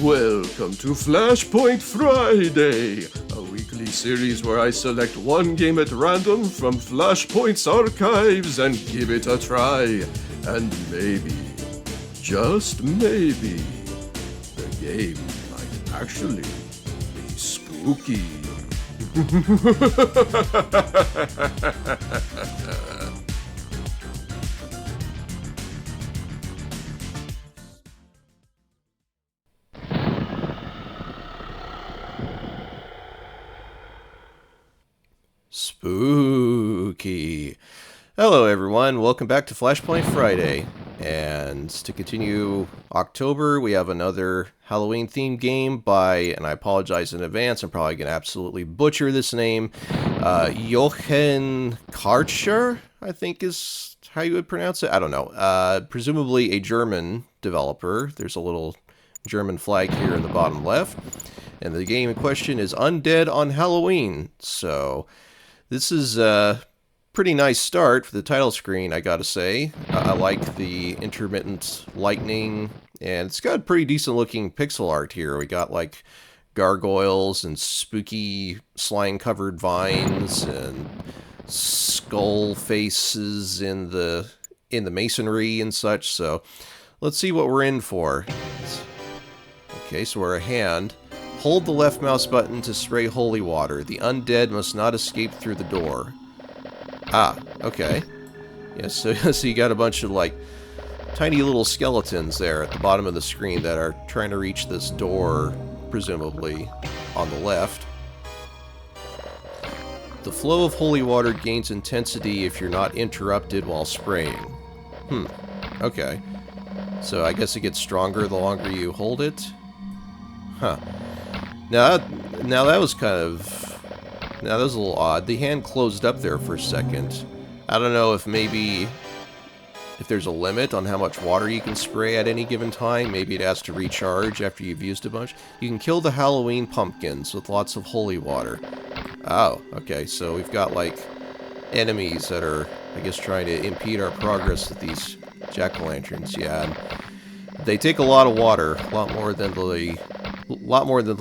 Welcome to Flashpoint Friday, a weekly series where I select one game at random from Flashpoint's archives and give it a try. And maybe, just maybe, the game might actually be spooky. Spooky. Hello everyone, welcome back to Flashpoint Friday. And to continue October, we have another Halloween themed game by, and I apologize in advance, I'm probably going to absolutely butcher this name, Jochen Karcher, I think is how you would pronounce it. I don't know. Presumably a German developer. There's a little German flag here in the bottom left. And the game in question is Undead on Halloween. So this is a pretty nice start for the title screen, I gotta say. I like the intermittent lightning, and it's got pretty decent looking pixel art here. We got like gargoyles and spooky slime-covered vines and skull faces in the masonry and such. So let's see what we're in for. Okay, so we're a hand. Hold the left mouse button to spray holy water. The undead must not escape through the door. Ah, okay. Yeah, so you got a bunch of, like, tiny little skeletons there at the bottom of the screen that are trying to reach this door, presumably, on the left. The flow of holy water gains intensity if you're not interrupted while spraying. Okay. So I guess it gets stronger the longer you hold it? Huh. Now that was kind of... Now that was a little odd. The hand closed up there for a second. I don't know if maybe... if there's a limit on how much water you can spray at any given time. Maybe it has to recharge after you've used a bunch. You can kill the Halloween pumpkins with lots of holy water. Oh, okay. So we've got, like, enemies that are, I guess, trying to impede our progress with these jack-o'-lanterns. Yeah, and they take a lot of water. A lot more than the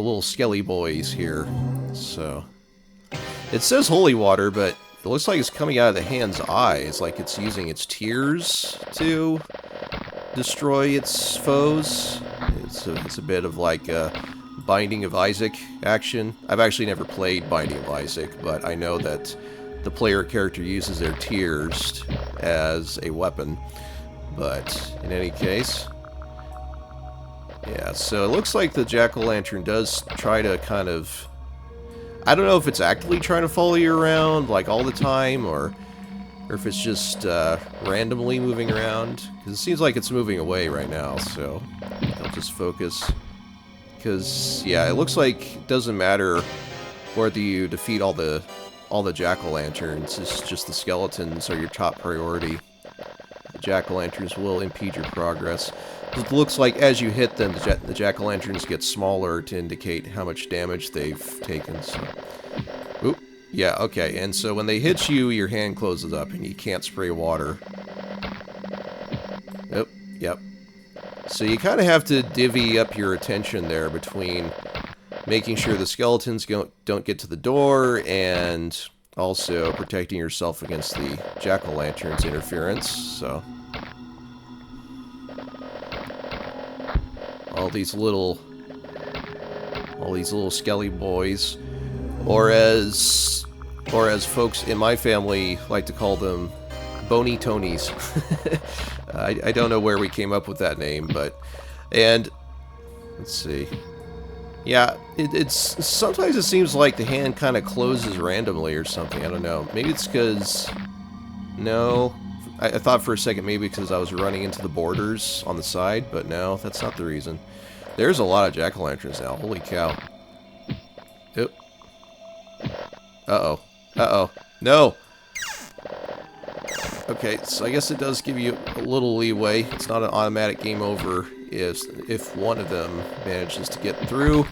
little skelly boys here. So it says holy water, but it looks like it's coming out of the hand's eyes, like it's using its tears to destroy its foes. It's a bit of like a Binding of Isaac action. I've actually never played Binding of Isaac, but I know that the player character uses their tears as a weapon. But in any case... yeah, so it looks like the jack-o'-lantern does try to kind of... I don't know if it's actively trying to follow you around, like, all the time, or if it's just randomly moving around. Because it seems like it's moving away right now, so I'll just focus. Because, yeah, it looks like it doesn't matter whether you defeat all the jack-o'-lanterns. It's just the skeletons are your top priority. The jack-o'-lanterns will impede your progress. It looks like as you hit them, the jack-o'-lanterns get smaller to indicate how much damage they've taken. So, oop, yeah, okay. And so when they hit you, your hand closes up and you can't spray water. Yep. So you kind of have to divvy up your attention there between making sure the skeletons don't get to the door and also protecting yourself against the jack-o'-lantern's interference. So... all these little skelly boys, or as folks in my family like to call them, Bony Tonys. I don't know where we came up with that name, and let's see. Yeah, it's sometimes it seems like the hand kind of closes randomly or something. I don't know. Maybe it's because... no. I thought for a second maybe because I was running into the borders on the side, but no, that's not the reason. There's a lot of jack-o'-lanterns now. Holy cow. Oop. Uh-oh. Uh-oh. No! Okay, so I guess it does give you a little leeway. It's not an automatic game over if one of them manages to get through.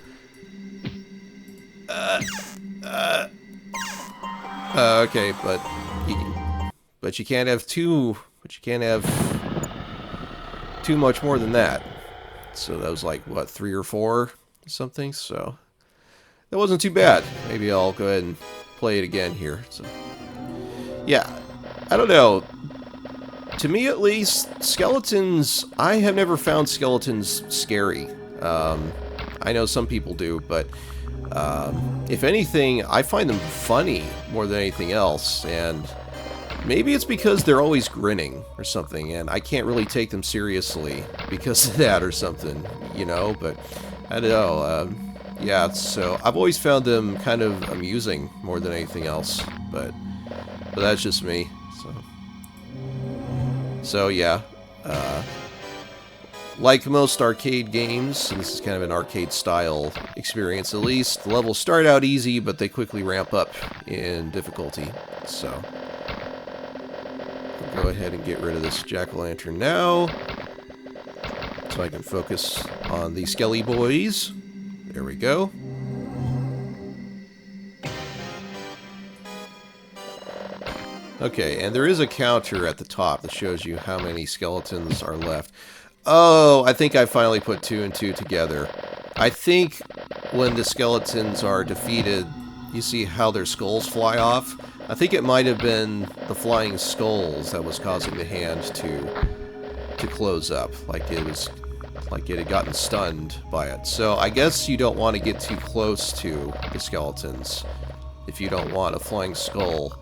Okay, but you can't have too much more than that. So that was like, what, 3 or 4 or something? So that wasn't too bad. Maybe I'll go ahead and play it again here. So, yeah, I don't know. To me, at least, skeletons... I have never found skeletons scary. I know some people do, but if anything, I find them funny more than anything else. And maybe it's because they're always grinning or something, and I can't really take them seriously because of that or something, you know? But I don't know. Yeah, so I've always found them kind of amusing more than anything else, but that's just me. So yeah, like most arcade games, and this is kind of an arcade style experience at least, the levels start out easy, but they quickly ramp up in difficulty. So I'll go ahead and get rid of this jack-o'-lantern now, so I can focus on the Skelly boys. There we go. Okay, and there is a counter at the top that shows you how many skeletons are left. Oh, I think I finally put 2 and 2 together. I think when the skeletons are defeated, you see how their skulls fly off? I think it might have been the flying skulls that was causing the hand to close up, like it had gotten stunned by it. So I guess you don't want to get too close to the skeletons if you don't want a flying skull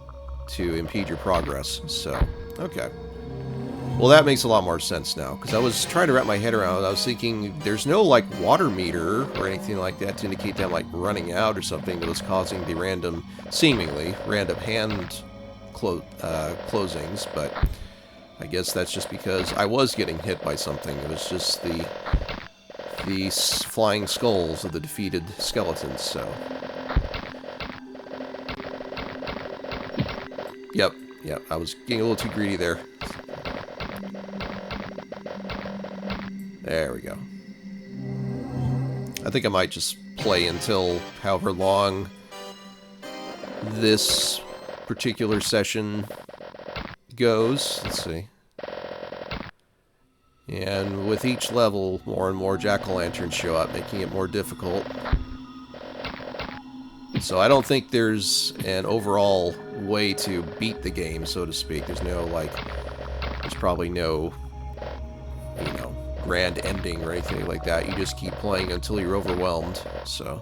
to impede your progress. So, okay. Well, that makes a lot more sense now, because I was trying to wrap my head around it. I was thinking there's no, like, water meter or anything like that to indicate that I'm, like, running out or something that was causing the random, seemingly random hand closings, but I guess that's just because I was getting hit by something. It was just the flying skulls of the defeated skeletons, so... Yep, I was getting a little too greedy there. There we go. I think I might just play until however long this particular session goes. Let's see. And with each level, more and more jack-o'-lanterns show up, making it more difficult. So I don't think there's an overall way to beat the game, so to speak. There's no, like, there's probably no, you know, grand ending or anything like that. You just keep playing until you're overwhelmed. So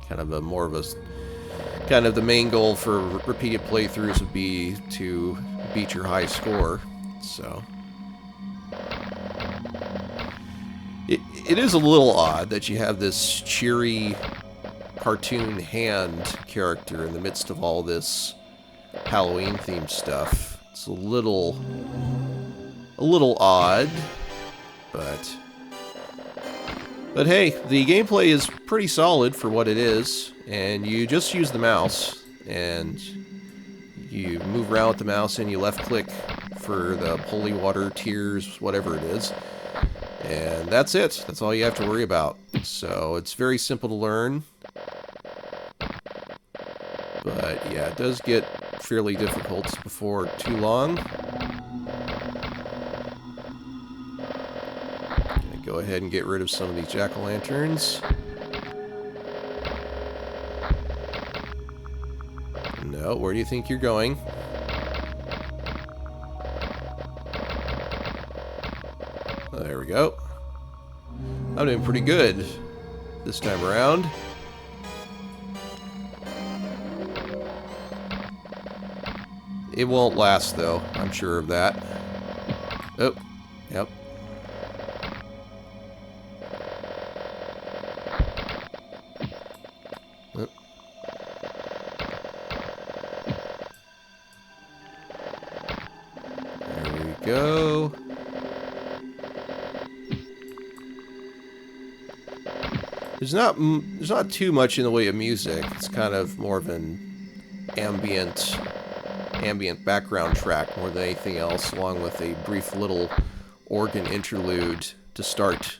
kind of the main goal for repeated playthroughs would be to beat your high score. So it is a little odd that you have this cheery cartoon hand character in the midst of all this Halloween themed stuff. It's a little odd, but hey, the gameplay is pretty solid for what it is, and you just use the mouse and you move around with the mouse and you left click for the holy water, tears, whatever it is, and that's it. That's all you have to worry about. So it's very simple to learn. But yeah, it does get fairly difficult before too long. Gonna go ahead and get rid of some of these jack-o'-lanterns. No, where do you think you're going? There we go. I'm doing pretty good this time around. It won't last, though. I'm sure of that. Oh, yep. Oh. There we go. There's not too much in the way of music. It's kind of more of an ambient background track more than anything else, along with a brief little organ interlude to start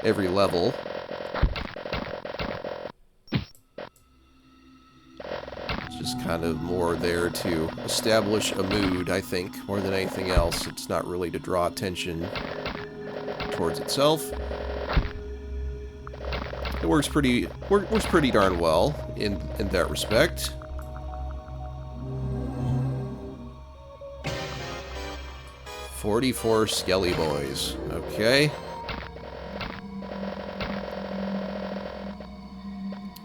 every level. It's just kind of more there to establish a mood, I think, more than anything else. It's not really to draw attention towards itself. It works pretty darn well in that respect. "44 Skelly Boys." Okay.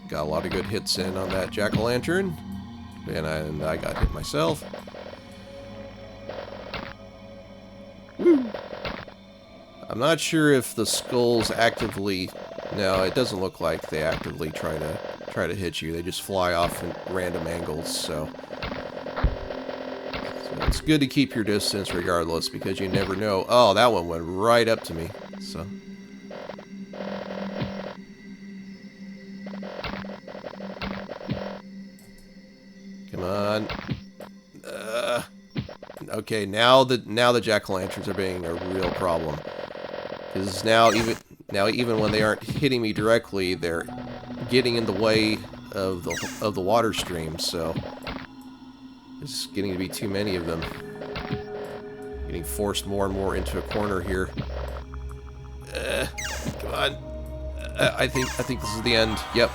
Got a lot of good hits in on that jack-o'-lantern. And I got hit myself. Woo. I'm not sure if the skulls actively... No, it doesn't look like they actively try to hit you. They just fly off in random angles, so it's good to keep your distance regardless, because you never know. Oh, that one went right up to me. So come on. Okay, now the jack-o'-lanterns are being a real problem, because now even when they aren't hitting me directly, they're getting in the way of the water stream. So there's getting to be too many of them. Getting forced more and more into a corner here. Come on. I think this is the end. Yep.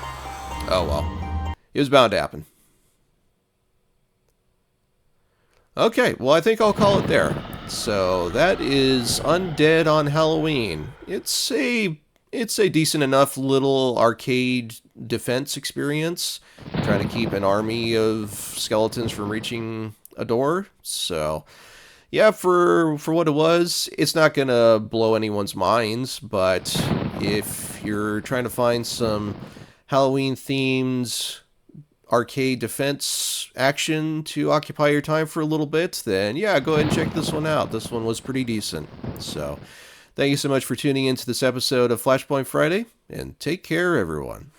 Oh well. It was bound to happen. Okay, well, I think I'll call it there. So that is Undead on Halloween. It's a decent enough little arcade defense experience, trying to keep an army of skeletons from reaching a door. So yeah, for what it was, it's not gonna blow anyone's minds, but if you're trying to find some Halloween themed arcade defense action to occupy your time for a little bit, then yeah, go ahead and check this one out. This one was pretty decent. So thank you so much for tuning into this episode of Flashpoint Friday, and take care, everyone.